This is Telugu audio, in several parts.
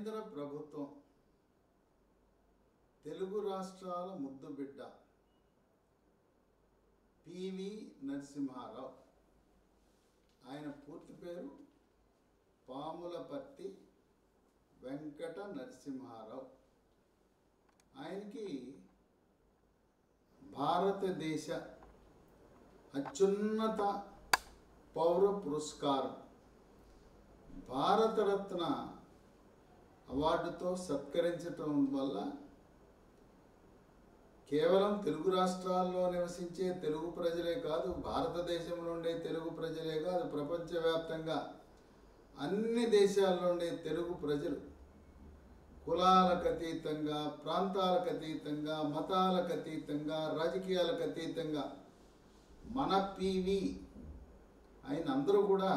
కేంద్ర ప్రభుత్వం తెలుగు రాష్ట్రాల ముద్దుబిడ్డ పివి నరసింహారావు, ఆయన పూర్తి పేరు పాములపర్తి వెంకట నరసింహారావు. ఆయనకి భారతదేశ అత్యున్నత పౌర పురస్కారం భారతరత్న అవార్డుతో సత్కరించటం వల్ల కేవలం తెలుగు రాష్ట్రాల్లో నివసించే తెలుగు ప్రజలే కాదు, భారతదేశంలో ఉండే తెలుగు ప్రజలే కాదు, ప్రపంచవ్యాప్తంగా అన్ని దేశాల్లో ఉండే తెలుగు ప్రజలు కులాలకు అతీతంగా, ప్రాంతాలకు అతీతంగా, మతాలకు అతీతంగా, రాజకీయాలకు అతీతంగా మన పివి ఆయన అందరూ కూడా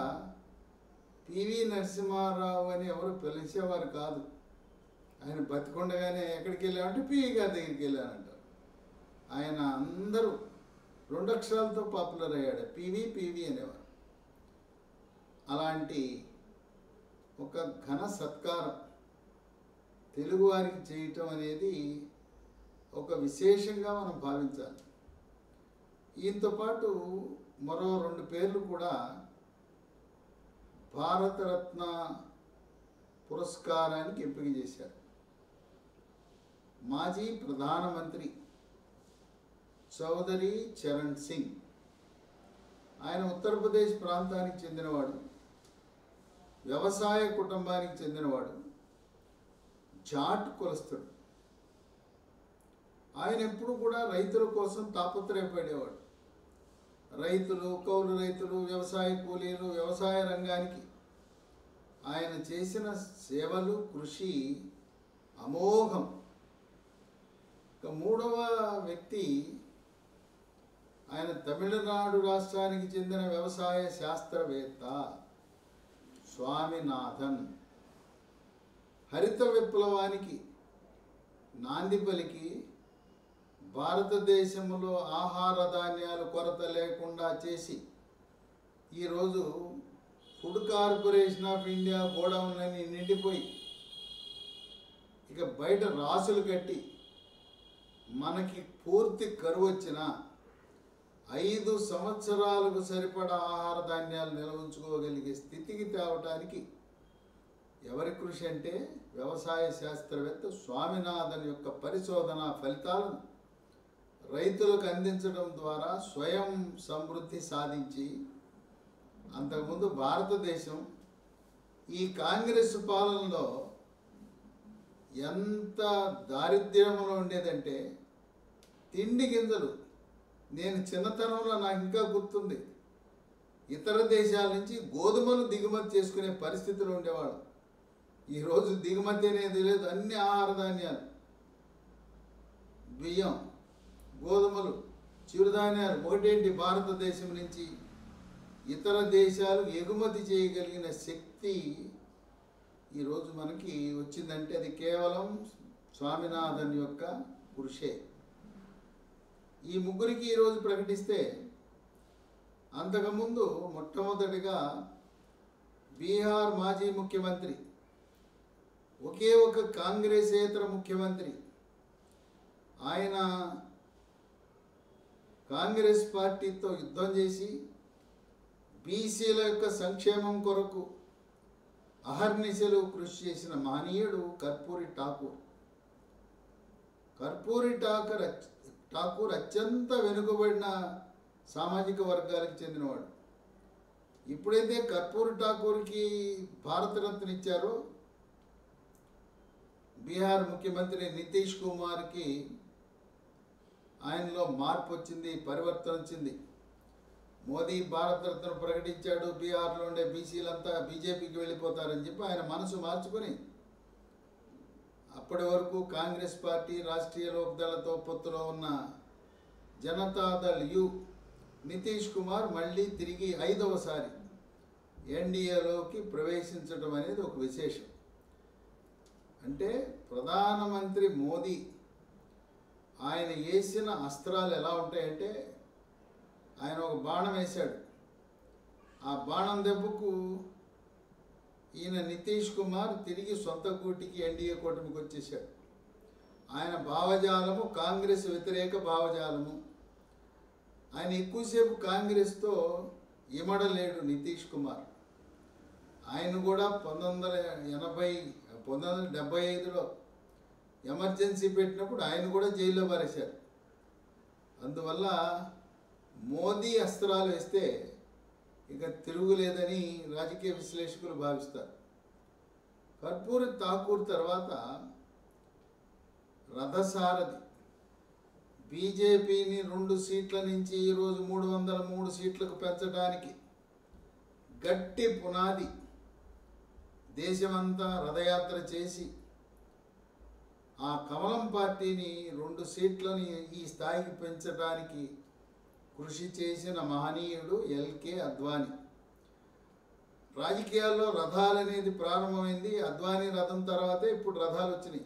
పివి నరసింహారావు అని ఎవరు పిలిచేవారు కాదు. ఆయన బతికుండగానే ఎక్కడికి వెళ్ళామంటే పివి గారి దగ్గరికి వెళ్ళానంటారు. ఆయన అందరూ 2 అక్షరాలతో పాపులర్ అయ్యాడు, పివి పివి అనేవారు. అలాంటి ఒక ఘన సత్కారం తెలుగువారికి చేయటం అనేది ఒక విశేషంగా మనం భావించాలి. ఈయనతో పాటు మరో 2 పేర్లు కూడా భారతరత్న పురస్కారానికి ఎంపిక చేశారు. మాజీ ప్రధానమంత్రి చౌదరి చరణ్ సింగ్, ఆయన ఉత్తరప్రదేశ్ ప్రాంతానికి చెందినవాడు, వ్యవసాయ కుటుంబానికి చెందినవాడు, జాట్ కులస్తుడు. ఆయన ఎప్పుడు కూడా రైతుల కోసం తాపత్రయపడేవాడు. రైతులు, కౌలు రైతులు, వ్యవసాయ కూలీలు, వ్యవసాయ రంగానికి ఆయన చేసిన సేవలు, కృషి అమోఘం. ఇక 3వ వ్యక్తి ఆయన తమిళనాడు రాష్ట్రానికి చెందిన వ్యవసాయ శాస్త్రవేత్త స్వామినాథన్. హరిత విప్లవానికి నాంది పలికి భారతదేశంలో ఆహార ధాన్యాలు కొరత లేకుండా చేసి ఈరోజు ఫుడ్ కార్పొరేషన్ ఆఫ్ ఇండియా గోడౌన్లని నిండిపోయి ఇక బయట రాసులు కట్టి మనకి పూర్తి కరువు వచ్చిన 5 సంవత్సరాలకు సరిపడా ఆహార ధాన్యాలు నిల్వ ఉంచుకోగలిగే స్థితికి తేవటానికి ఎవరి కృషి అంటే వ్యవసాయ శాస్త్రవేత్త స్వామినాథన్ యొక్క పరిశోధన ఫలితాలను రైతులకు అందించడం ద్వారా స్వయం సమృద్ధి సాధించి, అంతకుముందు భారతదేశం ఈ కాంగ్రెస్ పాలనలో ఎంత దారిద్ర్యంలో ఉండేదంటే తిండి గింజలు, నేను చిన్నతనంలో నాకు ఇంకా గుర్తుంది, ఇతర దేశాల నుంచి గోధుమలు దిగుమతి చేసుకునే పరిస్థితులు ఉండేవాడు. ఈరోజు దిగుమతి అనేది లేదు, అన్ని ఆహార ధాన్యాలు, బియ్యం, గోధుమలు, చిరుధాన్యాలు ఒకటేంటి భారతదేశం నుంచి ఇతర దేశాలు ఎగుమతి చేయగలిగిన శక్తి ఈరోజు మనకి వచ్చిందంటే అది కేవలం స్వామినాథన్ యొక్క కృషే. ఈ ముగ్గురికి ఈరోజు ప్రకటిస్తే, అంతకుముందు మొట్టమొదటిగా బీహార్ మాజీ ముఖ్యమంత్రి, ఒకే ఒక కాంగ్రెసేతర ముఖ్యమంత్రి, ఆయన కాంగ్రెస్ పార్టీతో యుద్ధం చేసి బీసీల యొక్క సంక్షేమం కొరకు అహర్నిశలు కృషి చేసిన మహనీయుడు కర్పూరి ఠాకూర్. కర్పూరి ఠాకూర్ అత్యంత వెనుకబడిన సామాజిక వర్గాలకు చెందినవాడు. ఇప్పుడైతే కర్పూరి ఠాకూర్కి భారతరత్న ఇచ్చారో, బీహార్ ముఖ్యమంత్రి నితీష్ కుమార్కి ఆయనలో మార్పు వచ్చింది, పరివర్తన వచ్చింది. మోదీ భారతరత్న ప్రకటించాడు, బీహార్లో ఉండే బీసీలంతా బీజేపీకి వెళ్ళిపోతారని చెప్పి ఆయన మనసు మార్చుకొని అప్పటి వరకు కాంగ్రెస్ పార్టీ, రాష్ట్రీయ లోక్దళతో పొత్తులో ఉన్న జనతాదళ్ యు నితీష్ కుమార్ మళ్ళీ తిరిగి 5వసారి ఎన్డీఏలోకి ప్రవేశించడం అనేది ఒక విశేషం. అంటే ప్రధానమంత్రి మోదీ ఆయన వేసిన అస్త్రాలు ఎలా ఉంటాయంటే, ఆయన ఒక బాణం వేశాడు, ఆ బాణం దెబ్బకు ఈయన నితీష్ కుమార్ తిరిగి సొంత కూటికి ఎన్డీఏ కూటమికి వచ్చేసాడు. ఆయన భావజాలము కాంగ్రెస్ వ్యతిరేక భావజాలము. ఆయన ఎక్కువసేపు కాంగ్రెస్తో ఇమడలేడు నితీష్ కుమార్. ఆయన కూడా 1975లో ఎమర్జెన్సీ పెట్టినప్పుడు ఆయన కూడా జైల్లో పారేశారు. అందువల్ల మోదీ అస్త్రాలు వేస్తే ఇక తిరుగులేదని రాజకీయ విశ్లేషకులు భావిస్తారు. కర్పూరి ఠాకూర్ తర్వాత రథసారథి బీజేపీని 2 సీట్ల నుంచి ఈరోజు 303 సీట్లకు పెంచడానికి గట్టి పునాది. దేశమంతా రథయాత్ర చేసి ఆ కమలం పార్టీని 2 సీట్లని ఈ స్థాయికి పెంచడానికి కృషి చేసిన మహనీయుడు ఎల్కే అద్వానీ. రాజకీయాల్లో రథాలనేది ప్రారంభమైంది. అద్వానీ రథం తర్వాతే ఇప్పుడు రథాలు వచ్చినాయి.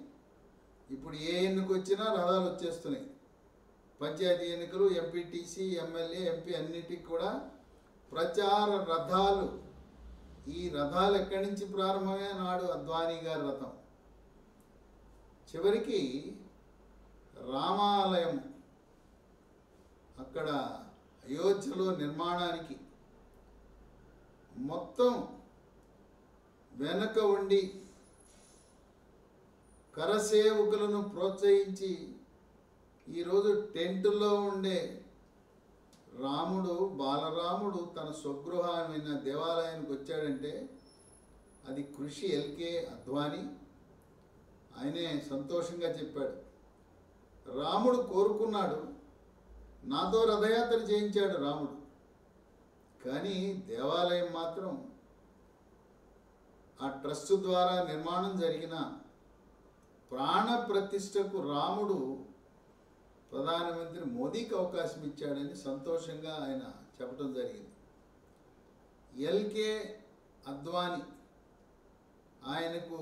ఇప్పుడు ఏ ఎన్నిక వచ్చినా రథాలు వచ్చేస్తున్నాయి. పంచాయతీ ఎన్నికలు, ఎంపీటీసీ, ఎమ్మెల్యే, ఎంపీ అన్నిటికి కూడా ప్రచార రథాలు. ఈ రథాలు ఎక్కడి నుంచి ప్రారంభమే నాడు అద్వానీ గారి రథం. చివరికి రామాలయం అక్కడ అయోధ్యలో నిర్మాణానికి మొత్తం వెనక ఉండి కరసేవకులను ప్రోత్సహించి ఈరోజు టెంటులో ఉండే రాముడు, బాలరాముడు తన స్వగృహమైన దేవాలయానికి వచ్చాడంటే అది కృషి ఎల్కే అద్వానీ. ఆయనే సంతోషంగా చెప్పాడు. రాముడు కోరుకున్నాడు, నాతో రథయాత్ర చేయించాడు రాముడు, కానీ దేవాలయం మాత్రం ఆ ట్రస్ట్ ద్వారా నిర్మాణం జరిగిన ప్రాణ ప్రతిష్టకు రాముడు ప్రధానమంత్రి మోదీకి అవకాశం ఇచ్చాడని సంతోషంగా ఆయన చెప్పడం జరిగింది. ఎల్కే అద్వానీ ఆయనకు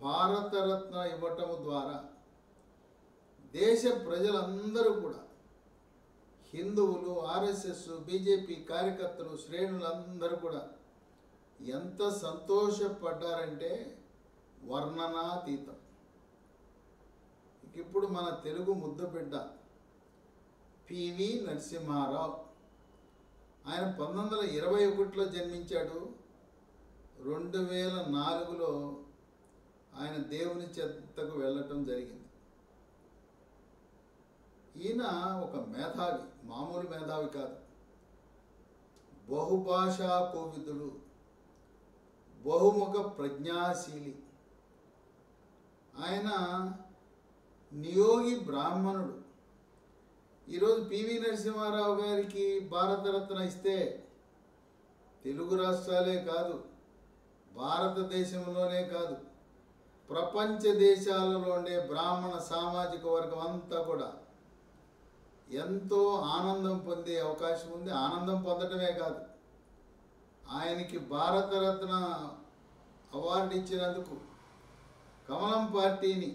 భారతరత్న ఇవ్వటం ద్వారా దేశ ప్రజలందరూ కూడా, హిందువులు, ఆర్ఎస్ఎస్, బీజేపీ కార్యకర్తలు, శ్రేణులందరూ కూడా ఎంత సంతోషపడ్డారంటే వర్ణనాతీతం. ఇప్పుడు మన తెలుగు ముద్దుబిడ్డ పివి నరసింహారావు, ఆయన 1921లో జన్మించాడు. 2004లో ఆయన దేవుని చెంతకు వెళ్ళటం జరిగింది. ఈయన ఒక మేధావి, మామూలు మేధావి కాదు. బహుభాషా కోవిదుడు, బహుముఖ ప్రజ్ఞాశీలి. ఆయన నియోగి బ్రాహ్మణుడు. ఈరోజు పివి నరసింహారావు గారికి భారతరత్న ఇస్తే తెలుగు రాష్ట్రాలే కాదు, భారతదేశంలోనే కాదు, ప్రపంచ దేశాలలో ఉండే బ్రాహ్మణ సామాజిక వర్గం అంతా కూడా ఎంతో ఆనందం పొందే అవకాశం ఉంది. ఆనందం పొందడమే కాదు, ఆయనకి భారతరత్న అవార్డు ఇచ్చినందుకు కమలం పార్టీని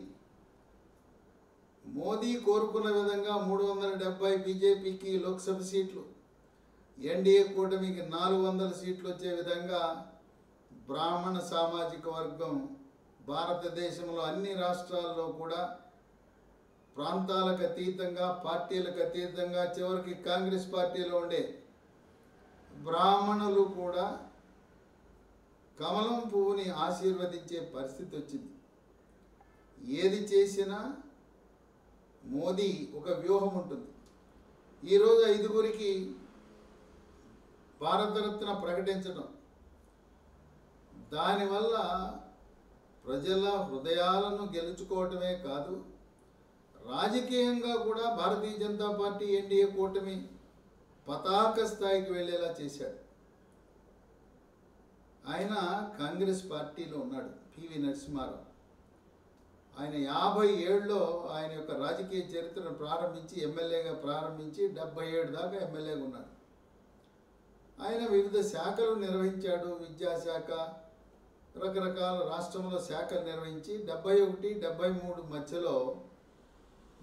మోదీ కోరుకున్న విధంగా 370 బీజేపీకి లోక్సభ సీట్లు, ఎన్డీఏ కూటమికి 400 సీట్లు వచ్చే విధంగా బ్రాహ్మణ సామాజిక వర్గం భారతదేశంలో అన్ని రాష్ట్రాల్లో కూడా ప్రాంతాలకు అతీతంగా, పార్టీలకు అతీతంగా, చివరికి కాంగ్రెస్ పార్టీలో ఉండే బ్రాహ్మణులు కూడా కమలం పువ్వుని ఆశీర్వదించే పరిస్థితి వచ్చింది. ఏది చేసినా మోదీ ఒక వ్యూహం ఉంటుంది. ఈరోజు 5గురికి భారతరత్న ప్రకటించడం, దానివల్ల ప్రజల హృదయాలను గెలుచుకోవటమే కాదు, రాజకీయంగా కూడా భారతీయ జనతా పార్టీ ఎన్డీఏ కూటమి పతాక స్థాయికి వెళ్ళేలా చేశాడు. ఆయన కాంగ్రెస్ పార్టీలో ఉన్నాడు. పివి నరసింహారావు ఆయన 57లో ఆయన యొక్క రాజకీయ చరిత్రను ప్రారంభించి, ఎమ్మెల్యేగా ప్రారంభించి 77 దాకా ఎమ్మెల్యేగా ఉన్నాడు. ఆయన వివిధ శాఖలు నిర్వహించాడు. విద్యాశాఖ, రకరకాల రాష్ట్రంలో శాఖలు నిర్వహించి 71, 73 మధ్యలో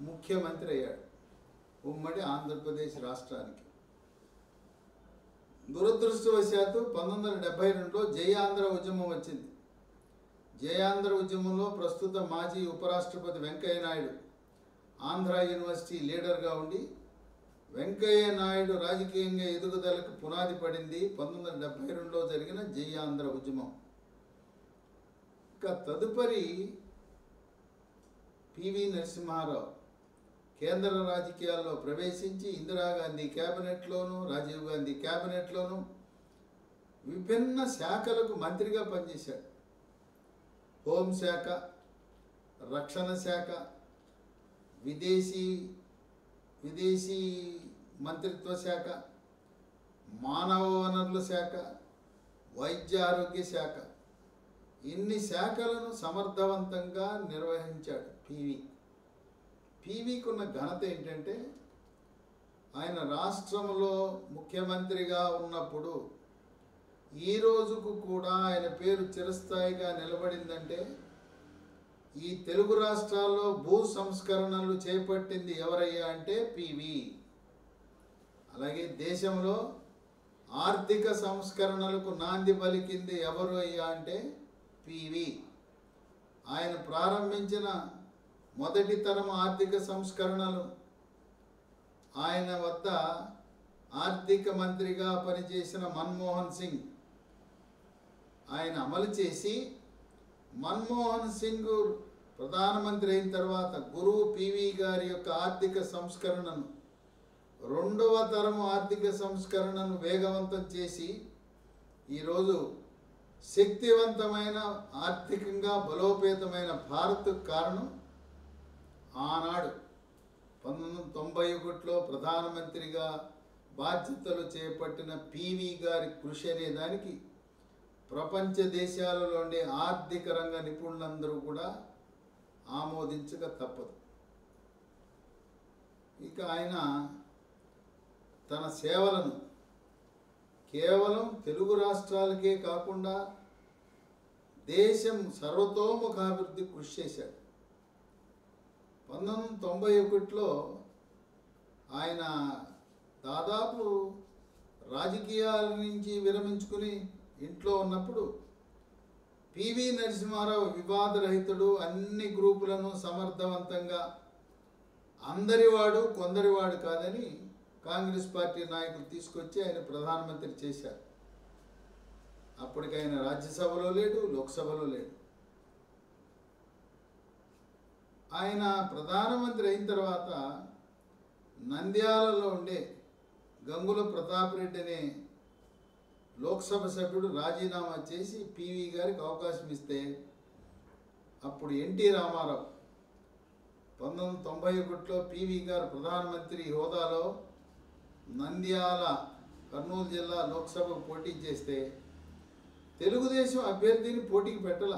ముఖ్యమంత్రి అయ్యాడు ఉమ్మడి ఆంధ్రప్రదేశ్ రాష్ట్రానికి. దురదృష్టవశాత్తు 1972లో జై ఆంధ్ర ఉద్యమం వచ్చింది. జయాంధ్ర ఉద్యమంలో ప్రస్తుత మాజీ ఉపరాష్ట్రపతి వెంకయ్య నాయుడు ఆంధ్ర యూనివర్సిటీ లీడర్గా ఉండి వెంకయ్య నాయుడు రాజకీయంగా ఎదుగుదలకు పునాది పడింది 1972లో జరిగిన జయాంధ్ర ఉద్యమం. ఇక తదుపరి పివి నరసింహారావు కేంద్ర రాజకీయాల్లో ప్రవేశించి ఇందిరాగాంధీ క్యాబినెట్లోనూ రాజీవ్ గాంధీ క్యాబినెట్లోనూ విభిన్న శాఖలకు మంత్రిగా పనిచేశాడు. హోంశాఖ, రక్షణ శాఖ, విదేశీ మంత్రిత్వ శాఖ, మానవ వనరుల శాఖ, వైద్య ఆరోగ్య శాఖ, ఇన్ని శాఖలను సమర్థవంతంగా నిర్వహించాడు పివికి ఉన్న ఘనత ఏంటంటే ఆయన రాష్ట్రంలో ముఖ్యమంత్రిగా ఉన్నప్పుడు ఈ రోజుకు కూడా ఆయన పేరు చిరస్థాయిగా నిలబడిందంటే ఈ తెలుగు రాష్ట్రాల్లో భూ సంస్కరణలు చేపట్టింది ఎవరయ్యా అంటే పివి. అలాగే దేశంలో ఆర్థిక సంస్కరణలకు నాంది పలికింది ఎవరు అయ్యా అంటే పివి. ఆయన ప్రారంభించిన మొదటి తరం ఆర్థిక సంస్కరణలు ఆయన వద్ద ఆర్థిక మంత్రిగా పనిచేసిన మన్మోహన్ సింగ్ ఆయన అమలు చేసి, మన్మోహన్ సింగ్ ప్రధానమంత్రి అయిన తర్వాత గురువు పివి గారి యొక్క ఆర్థిక సంస్కరణను, రెండవ తరం ఆర్థిక సంస్కరణను వేగవంతం చేసి ఈరోజు శక్తివంతమైన ఆర్థికంగా బలోపేతమైన భారత్ కారణం ఆనాడు 1991లో ప్రధానమంత్రిగా బాధ్యతలు చేపట్టిన పివి గారి కృషి అనే దానికి ప్రపంచ దేశాలలో ఉండే ఆర్థిక రంగ నిపుణులందరూ కూడా ఆమోదించక తప్పదు. ఇక ఆయన తన సేవలను కేవలం తెలుగు రాష్ట్రాలకే కాకుండా దేశం సర్వతోముఖాభివృద్ధి కృషి చేశాడు. 1991లో ఆయన దాదాపు రాజకీయాల నుంచి విరమించుకుని ఇంట్లో ఉన్నప్పుడు పివి నరసింహారావు వివాదరహితుడు, అన్ని గ్రూపులను సమర్థవంతంగా అందరివాడు కొందరివాడు కాదని కాంగ్రెస్ పార్టీ నాయకులు తీసుకొచ్చి ఆయన ప్రధానమంత్రి చేశారు. అప్పటికి ఆయన రాజ్యసభలో లేడు, లోక్సభలో లేడు. ఆయన ప్రధానమంత్రి అయిన తర్వాత నంద్యాలలో ఉండే గంగుల ప్రతాప్ రెడ్డి అనే లోక్సభ సభ్యుడు రాజీనామా చేసి పివి గారికి అవకాశం ఇస్తే అప్పుడు ఎన్టీ రామారావు 1991లో పివి గారు ప్రధానమంత్రి హోదాలో నంద్యాల కర్నూలు జిల్లా లోక్సభకు పోటీ చేస్తే తెలుగుదేశం అభ్యర్థిని పోటీకి పెట్టాల,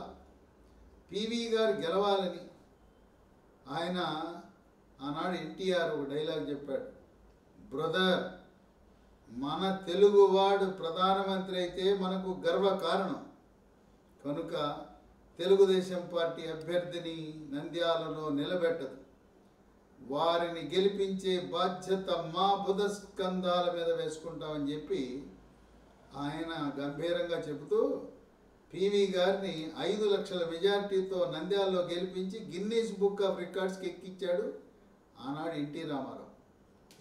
పివి గారు గెలవాలని ఆయన ఆనాడు ఎన్టీఆర్ ఒక డైలాగ్ చెప్పాడు, బ్రదర్ మన తెలుగువాడు ప్రధానమంత్రి అయితే మనకు గర్వకారణం, కనుక తెలుగుదేశం పార్టీ అభ్యర్థిని నంద్యాలలో నిలబెట్టదు, వారిని గెలిపించే బాధ్యత మా బుధస్కంధాల మీద వేసుకుంటామని చెప్పి ఆయన గంభీరంగా చెబుతూ పివి గారిని 5 లక్షల మెజార్టీతో నంద్యాలలో గెలిపించి గిన్నీస్ బుక్ ఆఫ్ రికార్డ్స్కి ఎక్కించాడు ఆనాడు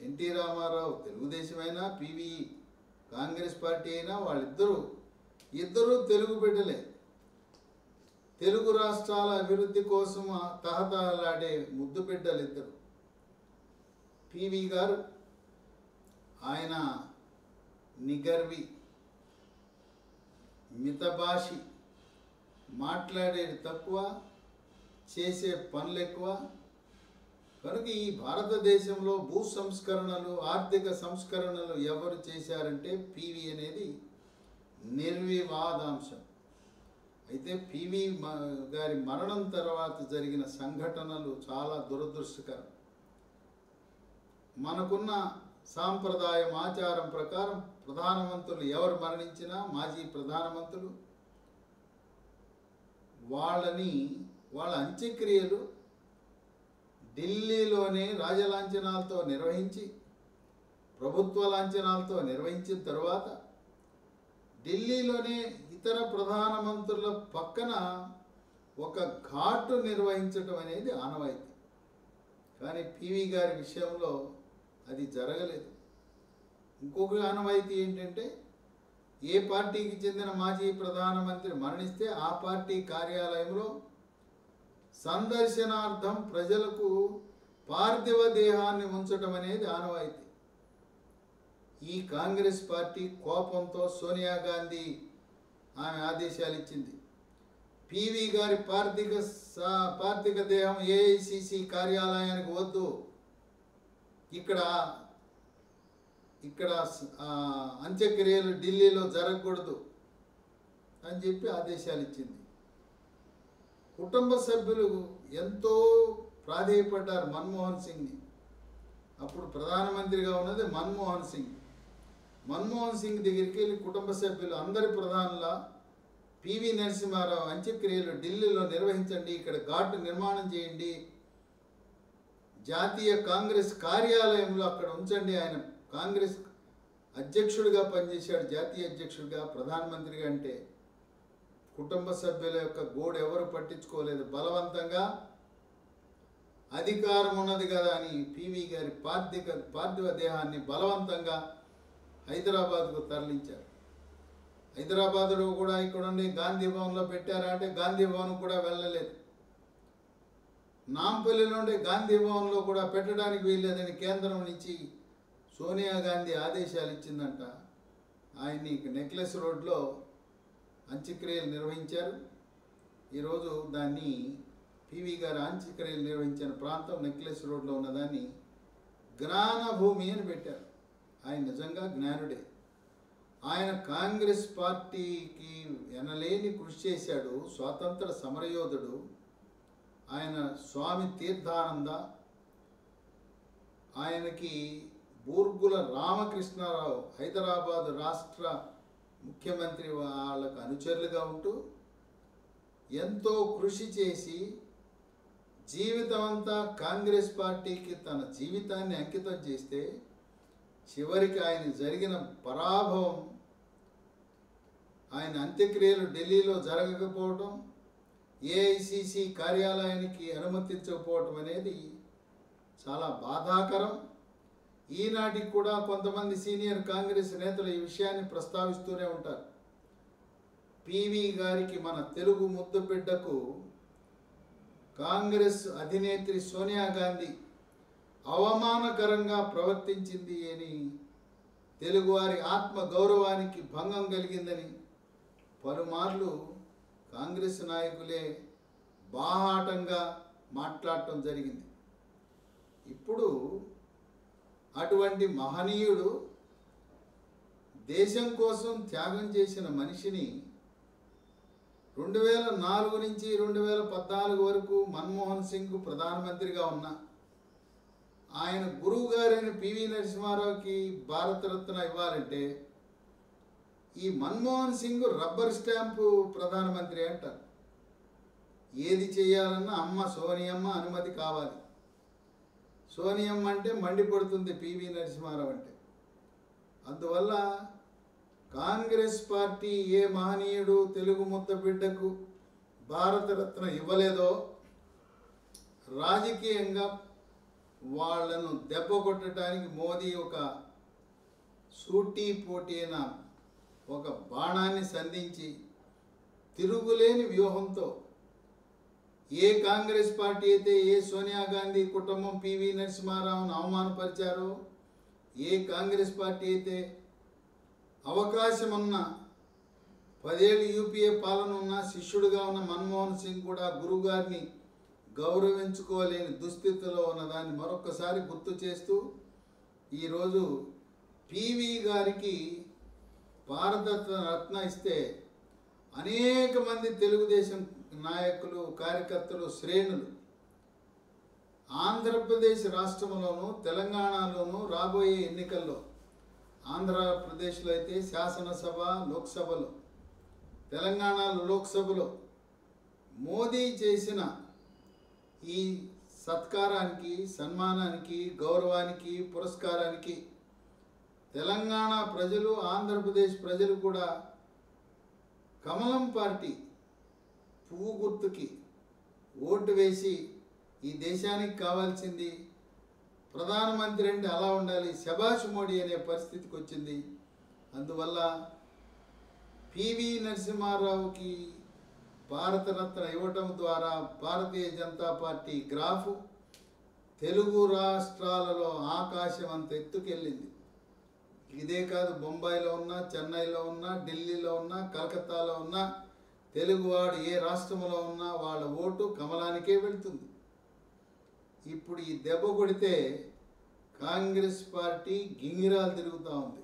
ఎన్టీ రామారావు తెలుగుదేశం అయినా పివి కాంగ్రెస్ పార్టీ అయినా వాళ్ళిద్దరూ తెలుగు బిడ్డలే. తెలుగు రాష్ట్రాల అభివృద్ధి కోసం తహతహలాడే ముద్దు బిడ్డలు ఇద్దరు. పివి గారు ఆయన నిగర్వి, మితభాషి, మాట్లాడేది తక్కువ, చేసే పనులు ఎక్కువ. కనుక ఈ భారతదేశంలో భూ సంస్కరణలు, ఆర్థిక సంస్కరణలు ఎవరు చేశారంటే పివి అనేది నిర్వివాదాంశం. అయితే పివి గారి మరణం తర్వాత జరిగిన సంఘటనలు చాలా దురదృష్టకరం. మనకున్న సాంప్రదాయం, ఆచారం ప్రకారం ప్రధానమంత్రులు ఎవరు మరణించినా మాజీ ప్రధానమంత్రులు వాళ్ళ అంత్యక్రియలు ఢిల్లీలోనే రాజలాంఛనాలతో నిర్వహించి, ప్రభుత్వ లాంఛనాలతో నిర్వహించిన తర్వాత ఢిల్లీలోనే ఇతర ప్రధానమంత్రుల పక్కన ఒక ఘాటు నిర్వహించడం అనేది ఆనవాయితీ. కానీ పివి గారి విషయంలో అది జరగలేదు. ఇంకొక ఆనవాయితీ ఏంటంటే, ఏ పార్టీకి చెందిన మాజీ ప్రధానమంత్రి మరణిస్తే ఆ పార్టీ కార్యాలయంలో సందర్శనార్థం ప్రజలకు పార్థివ దేహాన్ని ఉంచడం అనేది ఆనవాయితీ. ఈ కాంగ్రెస్ పార్టీ కోపంతో సోనియా గాంధీ ఆమె ఆదేశాలు ఇచ్చింది. పివి గారి పార్థిక దేహం ఏఐసిసి కార్యాలయానికి వద్దు, ఇక్కడ అంత్యక్రియలు ఢిల్లీలో జరగకూడదు అని చెప్పి ఆదేశాలు ఇచ్చింది. కుటుంబ సభ్యులు ఎంతో ప్రాధేయపడ్డారు మన్మోహన్ సింగ్ని. అప్పుడు ప్రధానమంత్రిగా ఉన్నది మన్మోహన్ సింగ్. మన్మోహన్ సింగ్ దగ్గరికి వెళ్ళి కుటుంబ సభ్యులు అందరి ప్రధానుల పివి నరసింహారావు అంత్యక్రియలు ఢిల్లీలో నిర్వహించండి, ఇక్కడ ఘాటు నిర్మాణం చేయండి, జాతీయ కాంగ్రెస్ కార్యాలయంలో అక్కడ ఉంచండి. ఆయన కాంగ్రెస్ అధ్యక్షుడిగా పనిచేశాడు, జాతీయ అధ్యక్షుడిగా, ప్రధానమంత్రిగా. అంటే కుటుంబ సభ్యుల యొక్క గోడు ఎవరు పట్టించుకోలేదు. బలవంతంగా అధికారం ఉన్నది కదా అని పివి గారి పార్థివ దేహాన్ని బలవంతంగా హైదరాబాద్కు తరలించారు. హైదరాబాద్లో కూడా ఇక్కడ ఉండి గాంధీ భవన్లో పెట్టారా అంటే గాంధీ భవన్ కూడా వెళ్ళలేదు. నాంపల్లిలో ఉండే గాంధీ భవన్లో కూడా పెట్టడానికి వీల్లేదని కేంద్రం నుంచి సోనియా గాంధీ ఆదేశాలు ఇచ్చిందంట. ఆయన్ని నెక్లెస్ రోడ్లో అంత్యక్రియలు నిర్వహించారు. ఈరోజు దాన్ని పివి గారు అంత్యక్రియలు నిర్వహించిన ప్రాంతం నెక్లెస్ రోడ్లో ఉన్నదాన్ని జ్ఞానభూమి అని పెట్టారు. ఆయన నిజంగా జ్ఞానుడే. ఆయన కాంగ్రెస్ పార్టీకి ఎనలేని కృషి చేశాడు. స్వాతంత్ర సమరయోధుడు. ఆయన స్వామి తీర్థానంద, ఆయనకి బూర్గుల రామకృష్ణారావు హైదరాబాదు రాష్ట్ర ముఖ్యమంత్రి వాళ్ళకు అనుచరులుగా ఉంటూ ఎంతో కృషి చేసి జీవితం అంతా కాంగ్రెస్ పార్టీకి తన జీవితాన్ని అంకితం చేస్తే చివరికి ఆయన జరిగిన పరాభవం, ఆయన అంత్యక్రియలు ఢిల్లీలో జరగకపోవటం, ఏఐసిసి కార్యాలయానికి అనుమతించకపోవటం అనేది చాలా బాధాకరం. ఈనాటికి కూడా కొంతమంది సీనియర్ కాంగ్రెస్ నేతలు ఈ విషయాన్ని ప్రస్తావిస్తూనే ఉంటారు. పివి గారికి, మన తెలుగు ముద్దు బిడ్డకు కాంగ్రెస్ అధినేత్రి సోనియా గాంధీ అవమానకరంగా ప్రవర్తించింది అని, తెలుగువారి ఆత్మ గౌరవానికి భంగం కలిగిందని పలుమార్లు కాంగ్రెస్ నాయకులే బాహాటంగా మాట్లాడటం జరిగింది. ఇప్పుడు అటువంటి మహనీయుడు, దేశం కోసం త్యాగం చేసిన మనిషిని 2004 నుంచి 2014 వరకు మన్మోహన్ సింగ్ ప్రధానమంత్రిగా ఉన్న ఆయన గురువు గారైన పివి నరసింహారావుకి భారతరత్న ఇవ్వాలంటే ఈ మన్మోహన్ సింగ్ రబ్బర్ స్టాంపు ప్రధానమంత్రి అంటారు. ఏది చేయాలన్నా అమ్మ సోనియమ్మ అనుమతి కావాలి. సోనియమ్మ అంటే మండిపడుతుంది పివి నరసింహారావు అంటే. అందువల్ల కాంగ్రెస్ పార్టీ ఏ మహనీయుడు తెలుగు ముద్ద బిడ్డకు భారతరత్న ఇవ్వలేదో రాజకీయంగా వాళ్లను దెబ్బ కొట్టడానికి మోదీ ఒక సూటీ పోటీ అయిన ఒక బాణాన్ని సంధించి తిరుగులేని వ్యూహంతో ఏ కాంగ్రెస్ పార్టీ అయితే ఏ సోనియా గాంధీ కుటుంబం పివి నరసింహారావును అవమానపరిచారో, ఏ కాంగ్రెస్ పార్టీ అయితే అవకాశం ఉన్న 10 ఏళ్ళు యూపీఏ పాలన ఉన్న శిష్యుడిగా ఉన్న మన్మోహన్ సింగ్ కూడా గురువుగారిని గౌరవించుకోలేని దుస్థితిలో ఉన్నదాన్ని మరొకసారి గుర్తు చేస్తూ ఈరోజు పివి గారికి భారతరత్న ఇస్తే అనేక మంది తెలుగుదేశం నాయకులు, కార్యకర్తలు, శ్రేణులు ఆంధ్రప్రదేశ్ రాష్ట్రంలోనూ తెలంగాణలోనూ రాబోయే ఎన్నికల్లో, ఆంధ్రప్రదేశ్లో అయితే శాసనసభ, లోక్సభలో, తెలంగాణలో లోక్సభలో మోదీ చేసిన ఈ సత్కారానికి, సన్మానానికి, గౌరవానికి, పురస్కారానికి తెలంగాణ ప్రజలు, ఆంధ్రప్రదేశ్ ప్రజలు కూడా కమలం పార్టీ పువ్వు గుర్తుకి ఓటు వేసి ఈ దేశానికి కావాల్సింది ప్రధానమంత్రి అంటే అలా ఉండాలి, శభాష్ మోడీ అనే పరిస్థితికి వచ్చింది. అందువల్ల పివి నరసింహారావుకి భారతరత్న ఇవ్వటం ద్వారా భారతీయ జనతా పార్టీ గ్రాఫ్ తెలుగు రాష్ట్రాలలో ఆకాశం అంత ఎత్తుకెళ్ళింది. ఇదే కాదు, బొంబాయిలో ఉన్నా, చెన్నైలో ఉన్నా, ఢిల్లీలో ఉన్నా, కలకత్తాలో ఉన్నా, తెలుగువాడు ఏ రాష్ట్రంలో ఉన్నా వాళ్ళ ఓటు కమలానికే వెళ్తుంది. ఇప్పుడు ఈ దెబ్బ కొడితే కాంగ్రెస్ పార్టీ గింగిరాలు తిరుగుతూ ఉంది,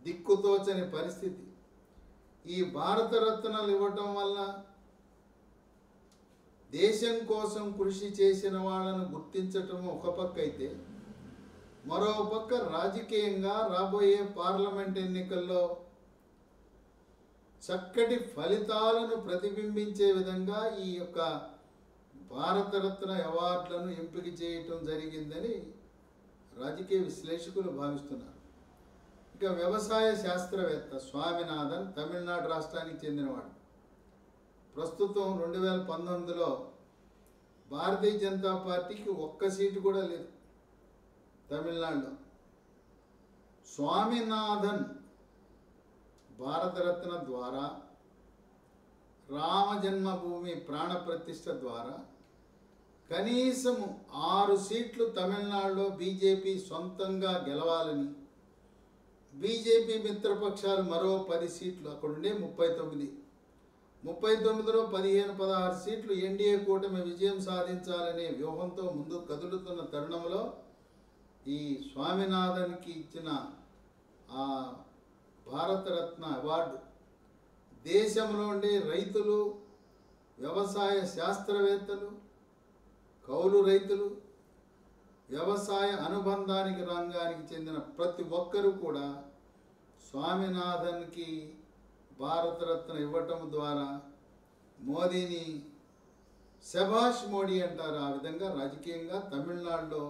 దిక్కుతోచని పరిస్థితి. ఈ భారతరత్నాలు ఇవ్వటం వల్ల దేశం కోసం కృషి చేసిన వాళ్ళను గుర్తించటం ఒక పక్క అయితే, మరో పక్క రాజకీయంగా రాబోయే పార్లమెంట్ ఎన్నికల్లో చక్కటి ఫలితాలను ప్రతిబింబించే విధంగా ఈ యొక్క భారతరత్న అవార్డులను ఎంపిక చేయటం జరిగిందని రాజకీయ విశ్లేషకులు భావిస్తున్నారు. ఇక వ్యవసాయ శాస్త్రవేత్త స్వామినాథన్ తమిళనాడు రాష్ట్రానికి చెందినవాడు. ప్రస్తుతం 2019లో భారతీయ జనతా పార్టీకి ఒక్క సీటు కూడా లేదు తమిళనాడులో. స్వామినాథన్ భారతరత్న ద్వారా, రామ జన్మభూమి ప్రాణప్రతిష్ఠ ద్వారా కనీసం 6 సీట్లు తమిళనాడులో బీజేపీ సొంతంగా గెలవాలని, బీజేపీ మిత్రపక్షాలు మరో 10 సీట్లు, అక్కడుండే 39, 39లో 15-16 సీట్లు ఎన్డీఏ కూటమి విజయం సాధించాలనే వ్యూహంతో ముందు కదులుతున్న తరుణంలో ఈ స్వామినాథన్కి ఇచ్చిన ఆ భారతరత్న అవార్డు దేశంలో ఉండే రైతులు, వ్యవసాయ శాస్త్రవేత్తలు, కౌలు రైతులు, వ్యవసాయ అనుబంధానికి రంగానికి చెందిన ప్రతి ఒక్కరూ కూడా స్వామినాథన్కి భారతరత్న ఇవ్వటం ద్వారా మోదీని శభాష్ మోడీ అంటారు. ఆ విధంగా రాజకీయంగా తమిళనాడులో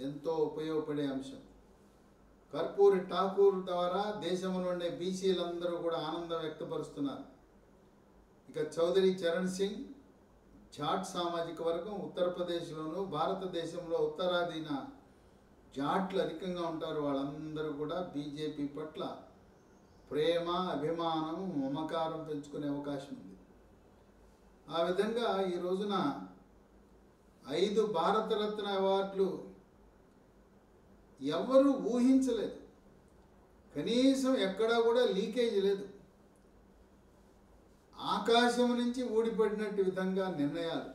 ఎంతో ఉపయోగపడే అంశం. కర్పూరి ఠాకూర్ ద్వారా దేశంలో ఉండే బీసీలందరూ కూడా ఆనందం వ్యక్తపరుస్తున్నారు. ఇక చౌదరి చరణ్ సింగ్ జాట్ సామాజిక వర్గం ఉత్తరప్రదేశ్లోను, భారతదేశంలో ఉత్తరాదిన జాట్లు అధికంగా ఉంటారు. వాళ్ళందరూ కూడా బీజేపీ పట్ల ప్రేమ, అభిమానం, మమకారం పెంచుకునే అవకాశం ఉంది. ఆ విధంగా ఈ రోజున 5 భారతరత్న అవార్డులు ఎవరు ఊహించలేదు. కనీసం ఎక్కడా కూడా లీకేజ్ లేదు. ఆకాశం నుంచి ఊడిపడినట్టు విధంగా నిర్ణయాలు.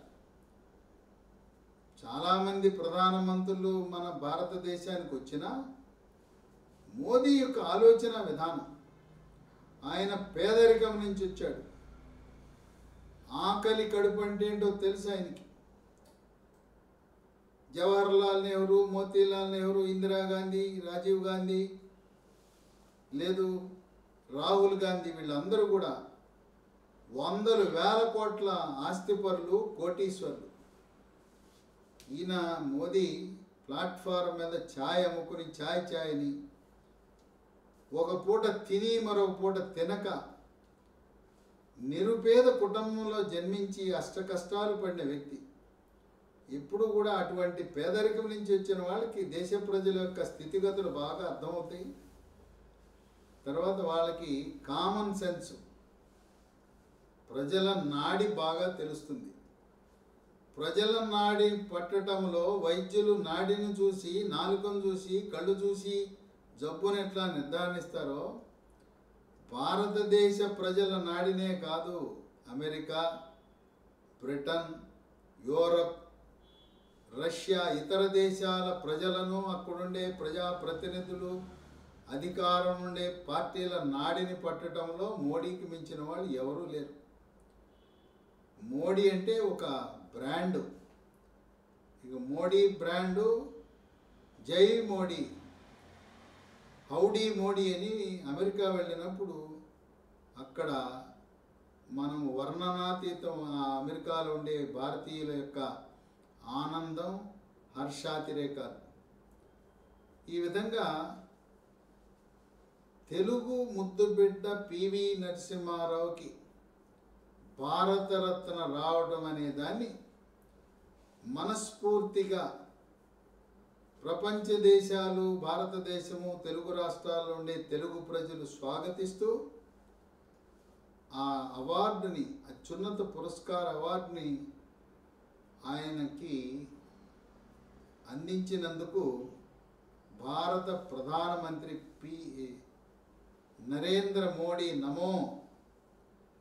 చాలామంది ప్రధానమంత్రులు మన భారతదేశానికి వచ్చినా మోదీ యొక్క ఆలోచన విధానం, ఆయన పేదరికం నుంచి వచ్చాడు. ఆకలి కడుపు అంటే ఏంటో తెలుసు ఆయనకి. జవహర్లాల్ నెహ్రూ, మోతీలాల్ నెహ్రూ, ఇందిరాగాంధీ, రాజీవ్ గాంధీ, లేదు రాహుల్ గాంధీ, వీళ్ళందరూ కూడా వందలు వేల కోట్ల ఆస్తిపరులు, కోటీశ్వరులు. ఈయన మోదీ ప్లాట్ఫారం మీద ఛాయ్ అమ్ముకుని ఛాయ్ని ఒక పూట తిని మరో పూట తినక నిరుపేద కుటుంబంలో జన్మించి అష్టకష్టాలు పడిన వ్యక్తి. ఇప్పుడు కూడా అటువంటి పేదరికం నుంచి వచ్చిన వాళ్ళకి దేశ ప్రజల యొక్క స్థితిగతులు బాగా అర్థమవుతాయి. తర్వాత వాళ్ళకి కామన్ సెన్స్, ప్రజల నాడి బాగా తెలుస్తుంది. ప్రజల నాడి పట్టడంలో వైద్యులు నాడిని చూసి, నాలుకను చూసి, కళ్ళు చూసి జబ్బును ఎట్లా నిర్ధారిస్తారో, భారతదేశ ప్రజల నాడినే కాదు, అమెరికా, బ్రిటన్, యూరప్, రష్యా, ఇతర దేశాల ప్రజలను, అక్కడుండే ప్రజాప్రతినిధులు, అధికారం ఉండే పార్టీల నాడిని పట్టడంలో మోడీకి మించిన వాళ్ళు ఎవరూ లేరు. మోడీ అంటే ఒక బ్రాండు. ఇక మోడీ బ్రాండు జై మోడీ, హౌడీ మోడీ అని అమెరికా వెళ్ళినప్పుడు అక్కడ మనం వర్ణనాతీతం, అమెరికాలో ఉండే భారతీయుల యొక్క ఆనందం, హర్షాతిరేకాలు. ఈ విధంగా తెలుగు ముద్దుబిడ్డ పివి నరసింహారావుకి భారతరత్న రావడం అనే దాన్ని మనస్ఫూర్తిగా ప్రపంచ దేశాలు, భారతదేశము, తెలుగు రాష్ట్రాల్లో ఉండే తెలుగు ప్రజలు స్వాగతిస్తూ ఆ అవార్డుని, అత్యున్నత పురస్కార అవార్డుని ఆయనకి అందించినందుకు భారత ప్రధానమంత్రి నరేంద్ర మోడీ నమో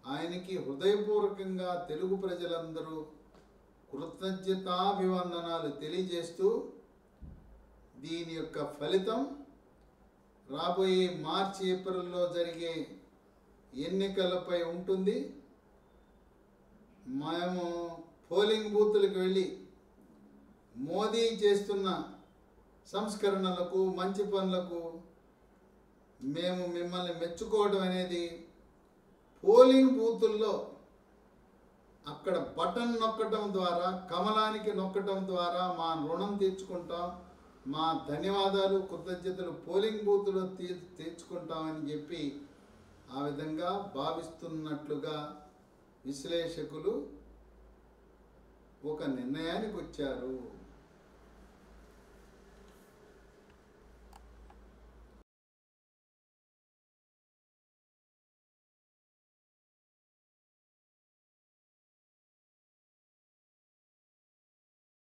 ఆయనకి హృదయపూర్వకంగా తెలుగు ప్రజలందరూ కృతజ్ఞతాభివందనాలు తెలియజేస్తూ దీని యొక్క ఫలితం రాబోయే మార్చి ఏప్రిల్లో జరిగే ఎన్నికలపై ఉంటుంది. మేము పోలింగ్ బూతులకు వెళ్ళి మోదీ చేస్తున్న సంస్కరణలకు, మంచి పనులకు మేము మిమ్మల్ని మెచ్చుకోవడం అనేది పోలింగ్ బూతుల్లో అక్కడ బటన్ నొక్కటం ద్వారా, కమలానికి నొక్కటం ద్వారా మా రుణం తీర్చుకుంటాం, మా ధన్యవాదాలు, కృతజ్ఞతలు పోలింగ్ బూత్లో తీర్చుకుంటామని చెప్పి ఆ విధంగా భావిస్తున్నట్లుగా విశ్లేషకులు ఒక నిర్ణయానికి వచ్చారు.